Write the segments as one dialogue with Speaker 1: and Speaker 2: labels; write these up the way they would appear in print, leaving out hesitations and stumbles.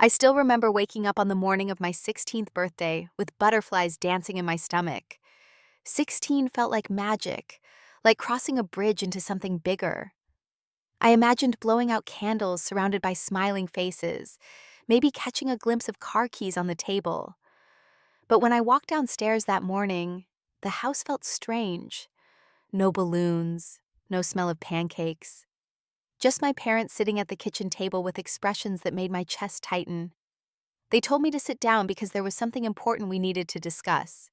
Speaker 1: I still remember waking up on the morning of my 16th birthday with butterflies dancing in my stomach. 16 felt like magic, like crossing a bridge into something bigger. I imagined blowing out candles surrounded by smiling faces, maybe catching a glimpse of car keys on the table. But when I walked downstairs that morning, the house felt strange. No balloons, no smell of pancakes. Just my parents sitting at the kitchen table with expressions that made my chest tighten. They told me to sit down because there was something important we needed to discuss.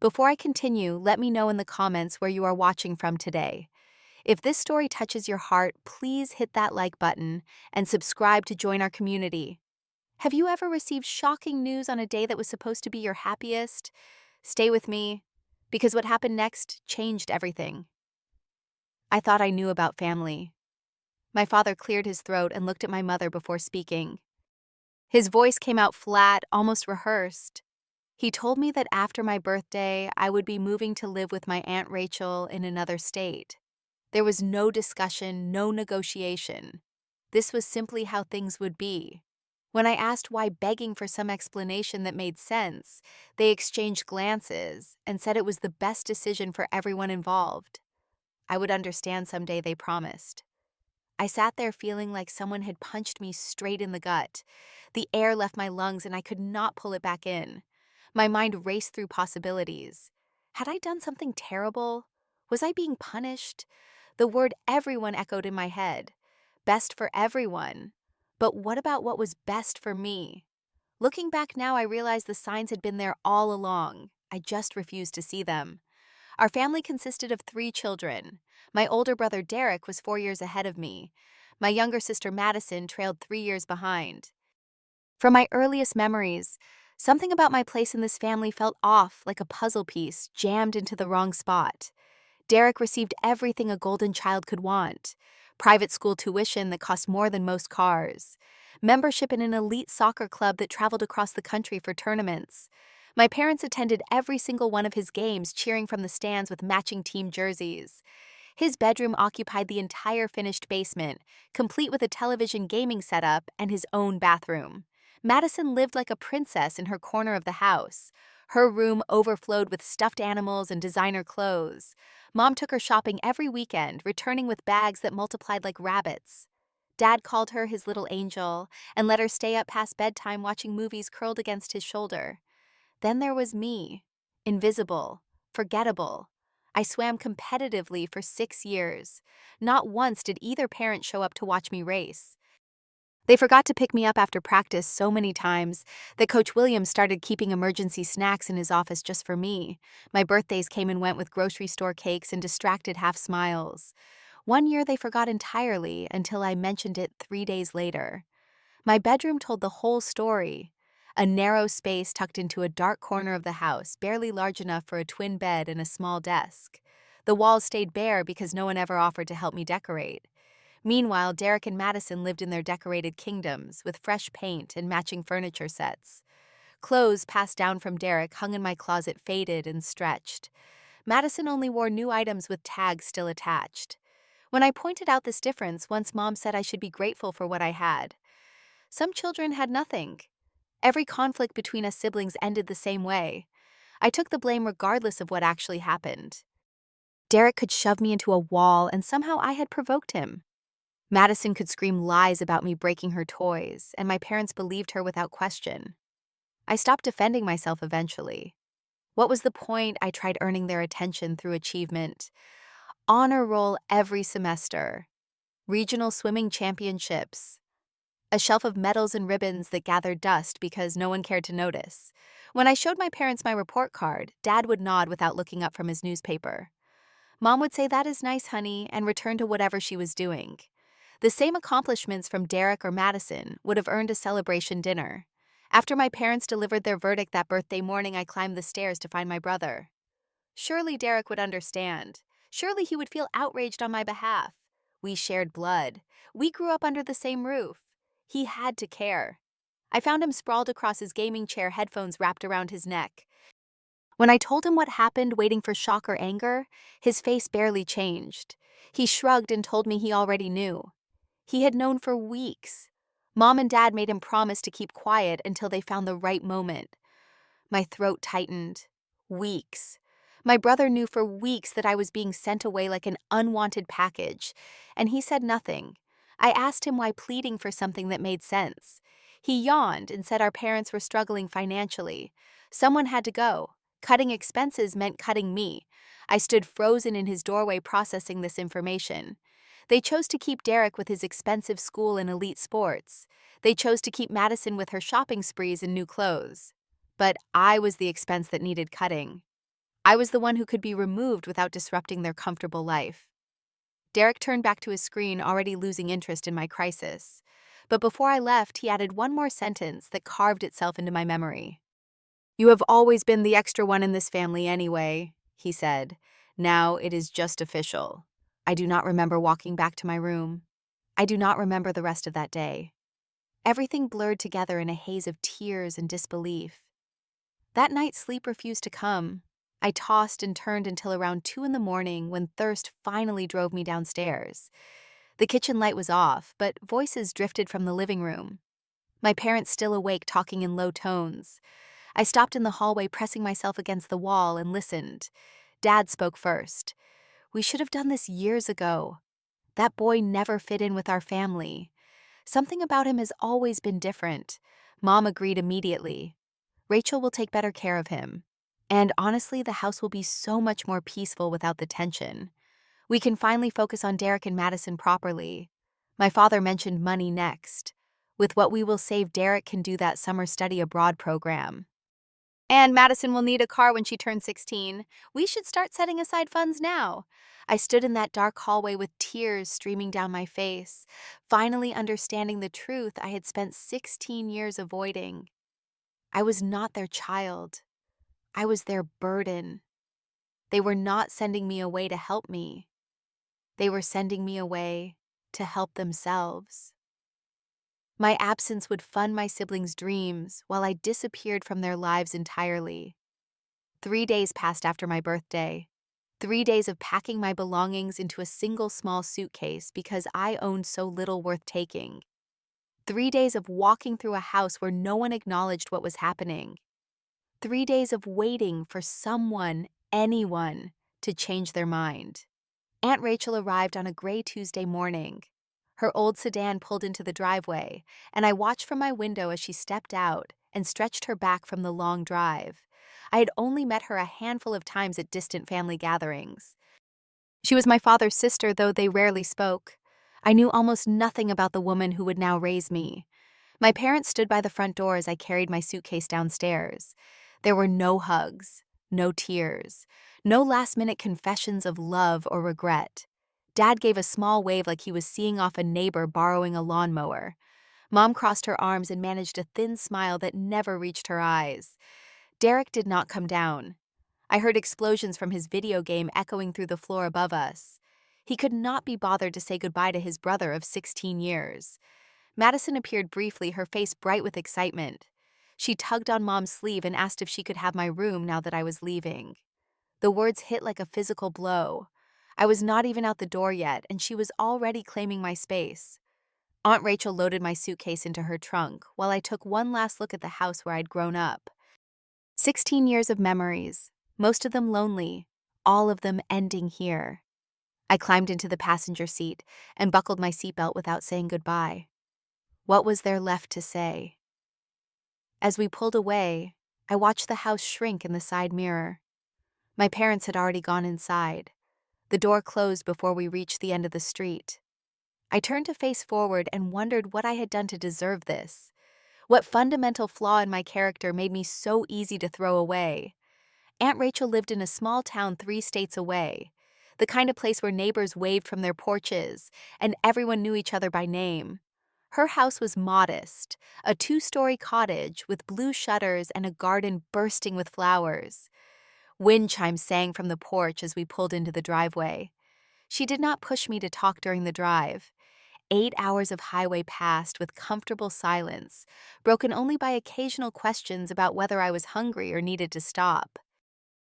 Speaker 1: Before I continue, let me know in the comments where you are watching from today. If this story touches your heart, please hit that like button and subscribe to join our community. Have you ever received shocking news on a day that was supposed to be your happiest? Stay with me, because what happened next changed everything. I thought I knew about family. My father cleared his throat and looked at my mother before speaking. His voice came out flat, almost rehearsed. He told me that after my birthday, I would be moving to live with my Aunt Rachel in another state. There was no discussion, no negotiation. This was simply how things would be. When I asked why begging for some explanation that made sense, they exchanged glances and said it was the best decision for everyone involved. I would understand someday, they promised. I sat there feeling like someone had punched me straight in the gut. The air left my lungs and I could not pull it back in. My mind raced through possibilities. Had I done something terrible? Was I being punished? The word everyone echoed in my head. Best for everyone. But what about what was best for me? Looking back now, I realized the signs had been there all along. I just refused to see them. Our family consisted of 3 children. My older brother Derek was 4 years ahead of me. My younger sister Madison trailed 3 years behind. From my earliest memories, something about my place in this family felt off, like a puzzle piece jammed into the wrong spot. Derek received everything a golden child could want: private school tuition that cost more than most cars, membership in an elite soccer club that traveled across the country for tournaments. My parents attended every single one of his games, cheering from the stands with matching team jerseys. His bedroom occupied the entire finished basement, complete with a television gaming setup and his own bathroom. Madison lived like a princess in her corner of the house. Her room overflowed with stuffed animals and designer clothes. Mom took her shopping every weekend, returning with bags that multiplied like rabbits. Dad called her his little angel and let her stay up past bedtime watching movies curled against his shoulder. Then there was me, invisible, forgettable. I swam competitively for 6 years. Not once did either parent show up to watch me race. They forgot to pick me up after practice so many times that Coach Williams started keeping emergency snacks in his office just for me. My birthdays came and went with grocery store cakes and distracted half smiles. One year they forgot entirely until I mentioned it 3 days later. My bedroom told the whole story. A narrow space tucked into a dark corner of the house, barely large enough for a twin bed and a small desk. The walls stayed bare because no one ever offered to help me decorate. Meanwhile, Derek and Madison lived in their decorated kingdoms with fresh paint and matching furniture sets. Clothes passed down from Derek hung in my closet, faded and stretched. Madison only wore new items with tags still attached. When I pointed out this difference, once Mom said I should be grateful for what I had. Some children had nothing. Every conflict between us siblings ended the same way. I took the blame regardless of what actually happened. Derek could shove me into a wall, and somehow I had provoked him. Madison could scream lies about me breaking her toys, and my parents believed her without question. I stopped defending myself eventually. What was the point? I tried earning their attention through achievement. Honor roll every semester. Regional swimming championships. A shelf of medals and ribbons that gathered dust because no one cared to notice. When I showed my parents my report card, Dad would nod without looking up from his newspaper. Mom would say, "That is nice, honey," and return to whatever she was doing. The same accomplishments from Derek or Madison would have earned a celebration dinner. After my parents delivered their verdict that birthday morning, I climbed the stairs to find my brother. Surely Derek would understand. Surely he would feel outraged on my behalf. We shared blood. We grew up under the same roof. He had to care. I found him sprawled across his gaming chair, headphones wrapped around his neck. When I told him what happened, waiting for shock or anger, his face barely changed. He shrugged and told me he already knew. He had known for weeks. Mom and Dad made him promise to keep quiet until they found the right moment. My throat tightened. Weeks. My brother knew for weeks that I was being sent away like an unwanted package, and he said nothing. I asked him why pleading for something that made sense. He yawned and said our parents were struggling financially. Someone had to go. Cutting expenses meant cutting me. I stood frozen in his doorway processing this information. They chose to keep Derek with his expensive school and elite sports. They chose to keep Madison with her shopping sprees and new clothes. But I was the expense that needed cutting. I was the one who could be removed without disrupting their comfortable life. Derek turned back to his screen, already losing interest in my crisis. But before I left, he added one more sentence that carved itself into my memory. "You have always been the extra one in this family anyway," he said. "Now it is just official." I do not remember walking back to my room. I do not remember the rest of that day. Everything blurred together in a haze of tears and disbelief. That night, sleep refused to come. I tossed and turned until around 2 in the morning when thirst finally drove me downstairs. The kitchen light was off, but voices drifted from the living room. My parents still awake, talking in low tones. I stopped in the hallway, pressing myself against the wall, and listened. Dad spoke first. "We should have done this years ago. That boy never fit in with our family. Something about him has always been different." Mom agreed immediately. "Rachel will take better care of him. And honestly, the house will be so much more peaceful without the tension. We can finally focus on Derek and Madison properly." My father mentioned money next. "With what we will save, Derek can do that summer study abroad program. And Madison will need a car when she turns 16. We should start setting aside funds now." I stood in that dark hallway with tears streaming down my face, finally understanding the truth I had spent 16 years avoiding. I was not their child. I was their burden. They were not sending me away to help me. They were sending me away to help themselves. My absence would fund my siblings' dreams while I disappeared from their lives entirely. 3 days passed after my birthday. 3 days of packing my belongings into a single small suitcase because I owned so little worth taking. 3 days of walking through a house where no one acknowledged what was happening. 3 days of waiting for someone, anyone, to change their mind. Aunt Rachel arrived on a gray Tuesday morning. Her old sedan pulled into the driveway, and I watched from my window as she stepped out and stretched her back from the long drive. I had only met her a handful of times at distant family gatherings. She was my father's sister, though they rarely spoke. I knew almost nothing about the woman who would now raise me. My parents stood by the front door as I carried my suitcase downstairs. There were no hugs, no tears, no last-minute confessions of love or regret. Dad gave a small wave like he was seeing off a neighbor borrowing a lawnmower. Mom crossed her arms and managed a thin smile that never reached her eyes. Derek did not come down. I heard explosions from his video game echoing through the floor above us. He could not be bothered to say goodbye to his brother of 16 years. Madison appeared briefly, her face bright with excitement. She tugged on Mom's sleeve and asked if she could have my room now that I was leaving. The words hit like a physical blow. I was not even out the door yet, and she was already claiming my space. Aunt Rachel loaded my suitcase into her trunk while I took one last look at the house where I'd grown up. 16 years of memories, most of them lonely, all of them ending here. I climbed into the passenger seat and buckled my seatbelt without saying goodbye. What was there left to say? As we pulled away, I watched the house shrink in the side mirror. My parents had already gone inside. The door closed before we reached the end of the street. I turned to face forward and wondered what I had done to deserve this. What fundamental flaw in my character made me so easy to throw away? Aunt Rachel lived in a small town 3 states away, the kind of place where neighbors waved from their porches and everyone knew each other by name. Her house was modest, a 2-story cottage with blue shutters and a garden bursting with flowers. Wind chimes sang from the porch as we pulled into the driveway. She did not push me to talk during the drive. 8 hours of highway passed with comfortable silence, broken only by occasional questions about whether I was hungry or needed to stop.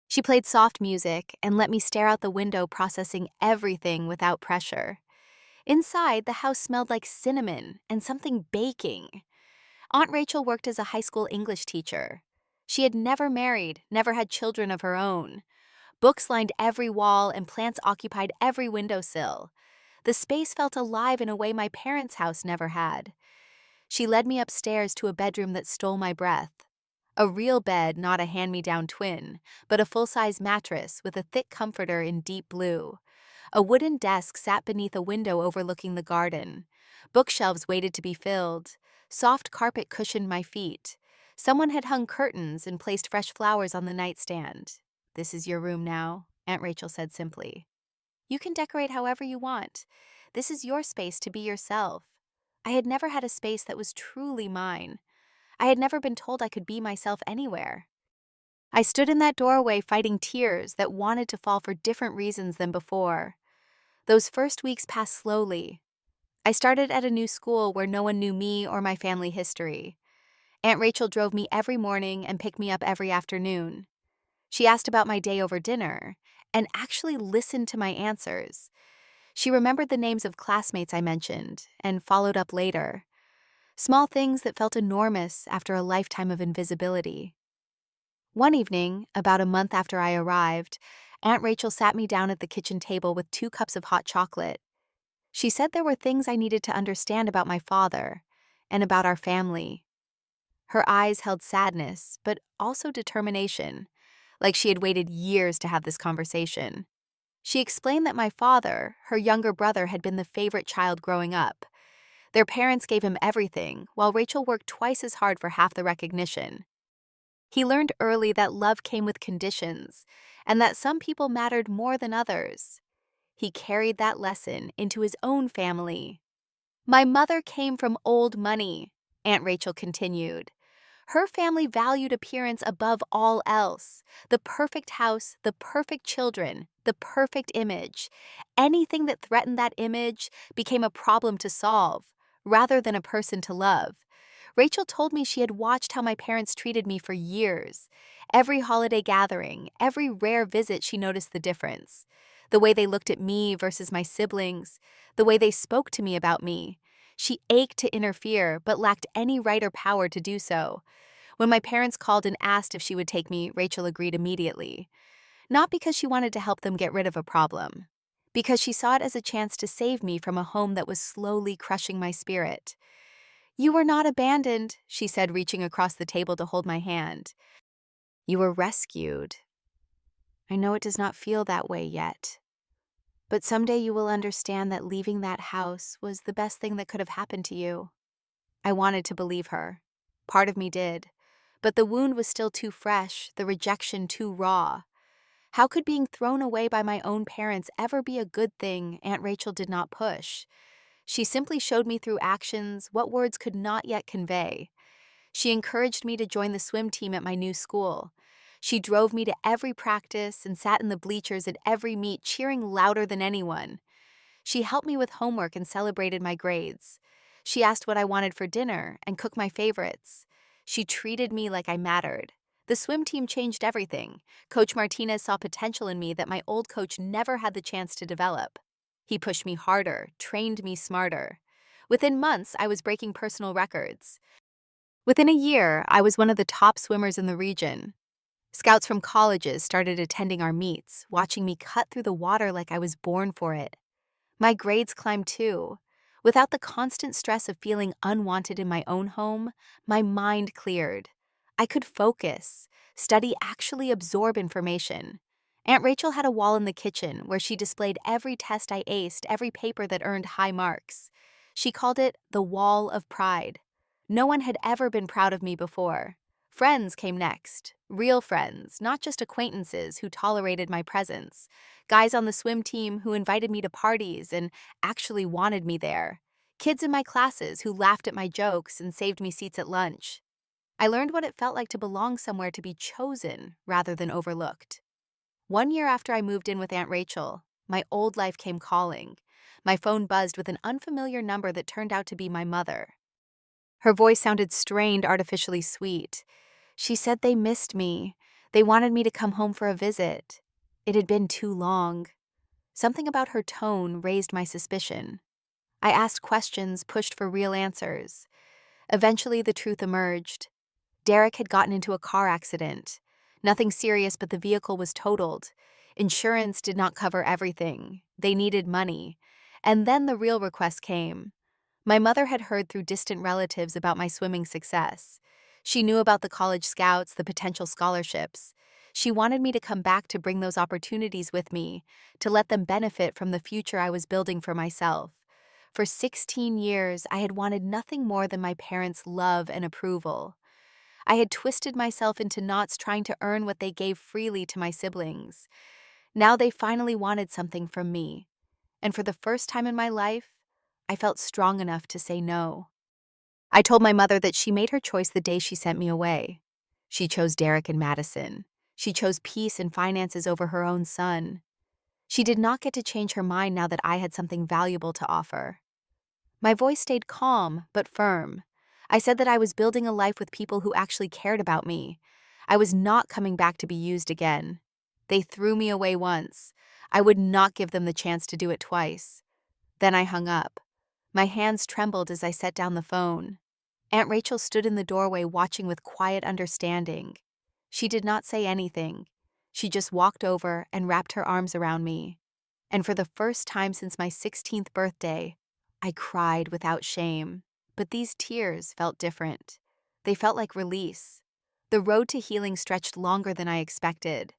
Speaker 1: She played soft music and let me stare out the window, processing everything without pressure. Inside, the house smelled like cinnamon and something baking. Aunt Rachel worked as a high school English teacher. She had never married, never had children of her own. Books lined every wall and plants occupied every windowsill. The space felt alive in a way my parents' house never had. She led me upstairs to a bedroom that stole my breath. A real bed, not a hand-me-down twin, but a full-size mattress with a thick comforter in deep blue. A wooden desk sat beneath a window overlooking the garden. Bookshelves waited to be filled. Soft carpet cushioned my feet. Someone had hung curtains and placed fresh flowers on the nightstand. "This is your room now," Aunt Rachel said simply. "You can decorate however you want. This is your space to be yourself." I had never had a space that was truly mine. I had never been told I could be myself anywhere. I stood in that doorway fighting tears that wanted to fall for different reasons than before. Those first weeks passed slowly. I started at a new school where no one knew me or my family history. Aunt Rachel drove me every morning and picked me up every afternoon. She asked about my day over dinner and actually listened to my answers. She remembered the names of classmates I mentioned and followed up later. Small things that felt enormous after a lifetime of invisibility. One evening, about a month after I arrived, Aunt Rachel sat me down at the kitchen table with 2 cups of hot chocolate. She said there were things I needed to understand about my father and about our family. Her eyes held sadness, but also determination, like she had waited years to have this conversation. She explained that my father, her younger brother, had been the favorite child growing up. Their parents gave him everything, while Rachel worked twice as hard for half the recognition. He learned early that love came with conditions, and that some people mattered more than others. He carried that lesson into his own family. "My mother came from old money," Aunt Rachel continued. "Her family valued appearance above all else. The perfect house, the perfect children, the perfect image. Anything that threatened that image became a problem to solve, rather than a person to love." Rachel told me she had watched how my parents treated me for years. Every holiday gathering, every rare visit, she noticed the difference. The way they looked at me versus my siblings, the way they spoke to me about me. She ached to interfere, but lacked any right or power to do so. When my parents called and asked if she would take me, Rachel agreed immediately. Not because she wanted to help them get rid of a problem, because she saw it as a chance to save me from a home that was slowly crushing my spirit. "You were not abandoned," she said, reaching across the table to hold my hand. "You were rescued. I know it does not feel that way yet. But someday you will understand that leaving that house was the best thing that could have happened to you." I wanted to believe her. Part of me did. But the wound was still too fresh, the rejection too raw. How could being thrown away by my own parents ever be a good thing? Aunt Rachel did not push. She simply showed me through actions what words could not yet convey. She encouraged me to join the swim team at my new school. She drove me to every practice and sat in the bleachers at every meet, cheering louder than anyone. She helped me with homework and celebrated my grades. She asked what I wanted for dinner and cooked my favorites. She treated me like I mattered. The swim team changed everything. Coach Martinez saw potential in me that my old coach never had the chance to develop. He pushed me harder, trained me smarter. Within months, I was breaking personal records. Within a year, I was one of the top swimmers in the region. Scouts from colleges started attending our meets, watching me cut through the water like I was born for it. My grades climbed too. Without the constant stress of feeling unwanted in my own home, my mind cleared. I could focus, study, actually absorb information. Aunt Rachel had a wall in the kitchen where she displayed every test I aced, every paper that earned high marks. She called it the Wall of Pride. No one had ever been proud of me before. Friends came next. Real friends, not just acquaintances who tolerated my presence. Guys on the swim team who invited me to parties and actually wanted me there. Kids in my classes who laughed at my jokes and saved me seats at lunch. I learned what it felt like to belong somewhere, to be chosen rather than overlooked. One year after I moved in with Aunt Rachel, my old life came calling. My phone buzzed with an unfamiliar number that turned out to be my mother. Her voice sounded strained, artificially sweet. She said they missed me. They wanted me to come home for a visit. It had been too long. Something about her tone raised my suspicion. I asked questions, pushed for real answers. Eventually, the truth emerged. Derek had gotten into a car accident. Nothing serious, but the vehicle was totaled. Insurance did not cover everything. They needed money. And then the real request came. My mother had heard through distant relatives about my swimming success. She knew about the college scouts, the potential scholarships. She wanted me to come back to bring those opportunities with me, to let them benefit from the future I was building for myself. For 16 years, I had wanted nothing more than my parents' love and approval. I had twisted myself into knots trying to earn what they gave freely to my siblings. Now they finally wanted something from me. And for the first time in my life, I felt strong enough to say no. I told my mother that she made her choice the day she sent me away. She chose Derek and Madison. She chose peace and finances over her own son. She did not get to change her mind now that I had something valuable to offer. My voice stayed calm, but firm. I said that I was building a life with people who actually cared about me. I was not coming back to be used again. They threw me away once. I would not give them the chance to do it twice. Then I hung up. My hands trembled as I set down the phone. Aunt Rachel stood in the doorway watching with quiet understanding. She did not say anything. She just walked over and wrapped her arms around me. And for the first time since my 16th birthday, I cried without shame. But these tears felt different. They felt like release. The road to healing stretched longer than I expected.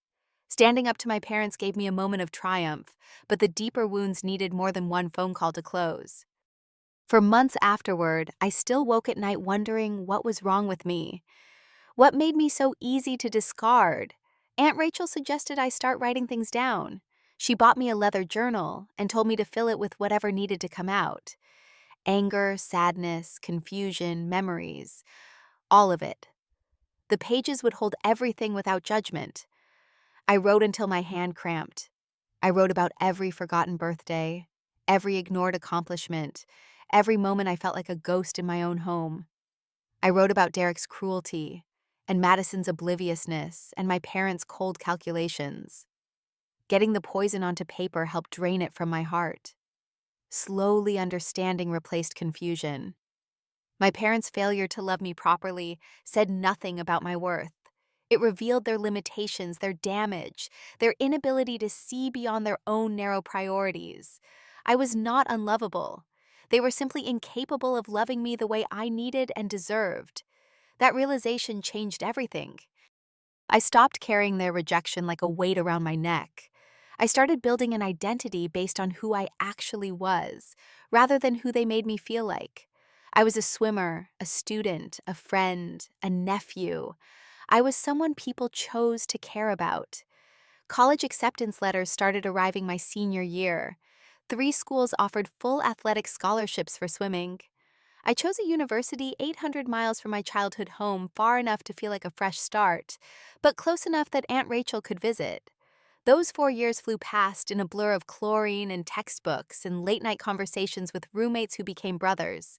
Speaker 1: Standing up to my parents gave me a moment of triumph, but the deeper wounds needed more than one phone call to close. For months afterward, I still woke at night wondering what was wrong with me. What made me so easy to discard? Aunt Rachel suggested I start writing things down. She bought me a leather journal and told me to fill it with whatever needed to come out. Anger, sadness, confusion, memories, all of it. The pages would hold everything without judgment. I wrote until my hand cramped. I wrote about every forgotten birthday, every ignored accomplishment, every moment I felt like a ghost in my own home. I wrote about Derek's cruelty, and Madison's obliviousness, and my parents' cold calculations. Getting the poison onto paper helped drain it from my heart. Slowly understanding replaced confusion. My parents' failure to love me properly said nothing about my worth. It revealed their limitations, their damage, their inability to see beyond their own narrow priorities. I was not unlovable. They were simply incapable of loving me the way I needed and deserved. That realization changed everything. I stopped carrying their rejection like a weight around my neck. I started building an identity based on who I actually was, rather than who they made me feel like. I was a swimmer, a student, a friend, a nephew. I was someone people chose to care about. College acceptance letters started arriving my senior year. 3 schools offered full athletic scholarships for swimming. I chose a university 800 miles from my childhood home, far enough to feel like a fresh start, but close enough that Aunt Rachel could visit. Those 4 years flew past in a blur of chlorine and textbooks and late-night conversations with roommates who became brothers.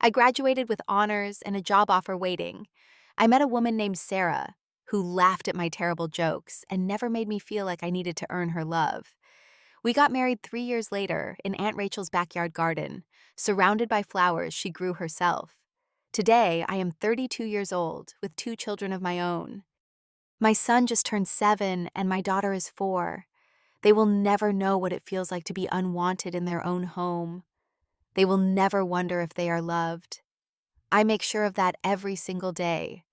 Speaker 1: I graduated with honors and a job offer waiting. I met a woman named Sarah, who laughed at my terrible jokes and never made me feel like I needed to earn her love. We got married 3 years later in Aunt Rachel's backyard garden, surrounded by flowers she grew herself. Today, I am 32 years old with 2 children of my own. My son just turned 7 and my daughter is 4. They will never know what it feels like to be unwanted in their own home. They will never wonder if they are loved. I make sure of that every single day.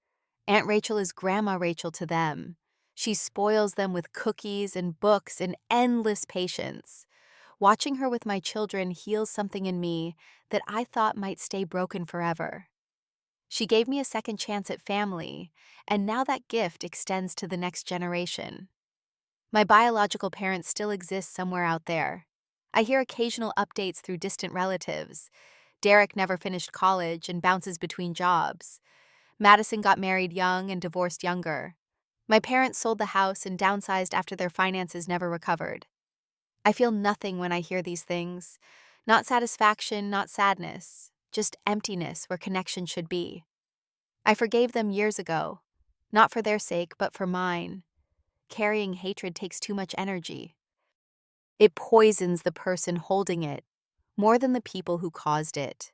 Speaker 1: Aunt Rachel is Grandma Rachel to them. She spoils them with cookies and books and endless patience. Watching her with my children heals something in me that I thought might stay broken forever. She gave me a second chance at family, and now that gift extends to the next generation. My biological parents still exist somewhere out there. I hear occasional updates through distant relatives. Derek never finished college and bounces between jobs. Madison got married young and divorced younger. My parents sold the house and downsized after their finances never recovered. I feel nothing when I hear these things. Not satisfaction, not sadness, just emptiness where connection should be. I forgave them years ago, not for their sake, but for mine. Carrying hatred takes too much energy. It poisons the person holding it. more than the people who caused it.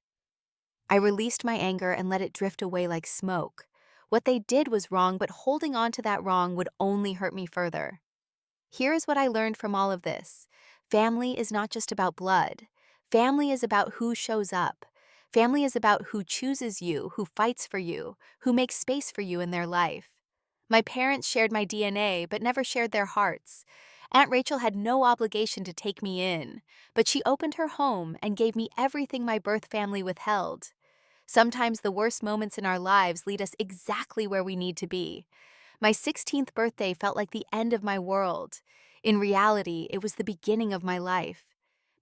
Speaker 1: I released my anger and let it drift away like smoke. What they did was wrong, but holding on to that wrong would only hurt me further. Here is what I learned from all of this. Family is not just about blood. Family is about who shows up. Family is about who chooses you, who fights for you, who makes space for you in their life. My parents shared my DNA, but never shared their hearts. Aunt Rachel had no obligation to take me in, but she opened her home and gave me everything my birth family withheld. Sometimes the worst moments in our lives lead us exactly where we need to be. My 16th birthday felt like the end of my world. In reality, it was the beginning of my life.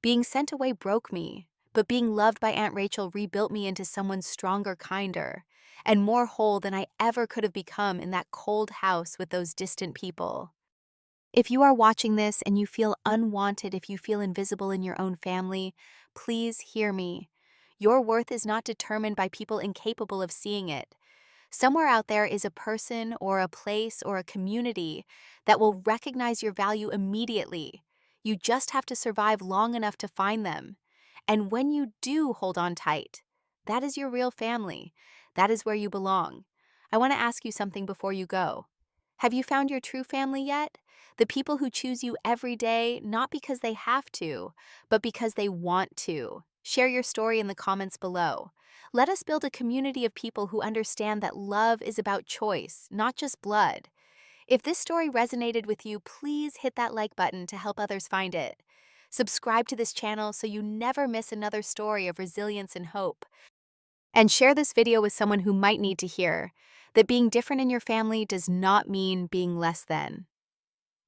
Speaker 1: Being sent away broke me, but being loved by Aunt Rachel rebuilt me into someone stronger, kinder, and more whole than I ever could have become in that cold house with those distant people. If you are watching this and you feel unwanted, if you feel invisible in your own family, please hear me. Your worth is not determined by people incapable of seeing it. Somewhere out there is a person or a place or a community that will recognize your value immediately. You just have to survive long enough to find them. And when you do hold on tight, that is your real family. That is where you belong. I want to ask you something before you go. Have you found your true family yet? The people who choose you every day, not because they have to, but because they want to. Share your story in the comments below. Let us build a community of people who understand that love is about choice, not just blood. If this story resonated with you, please hit that like button to help others find it. Subscribe to this channel so you never miss another story of resilience and hope. And share this video with someone who might need to hear that being different in your family does not mean being less than.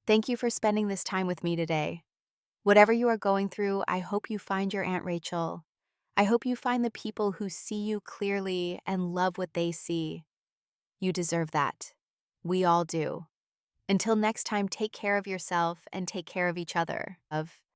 Speaker 1: Thank you for spending this time with me today. Whatever you are going through, I hope you find your Aunt Rachel. I hope you find the people who see you clearly and love what they see. You deserve that. We all do. Until next time, take care of yourself and take care of each other.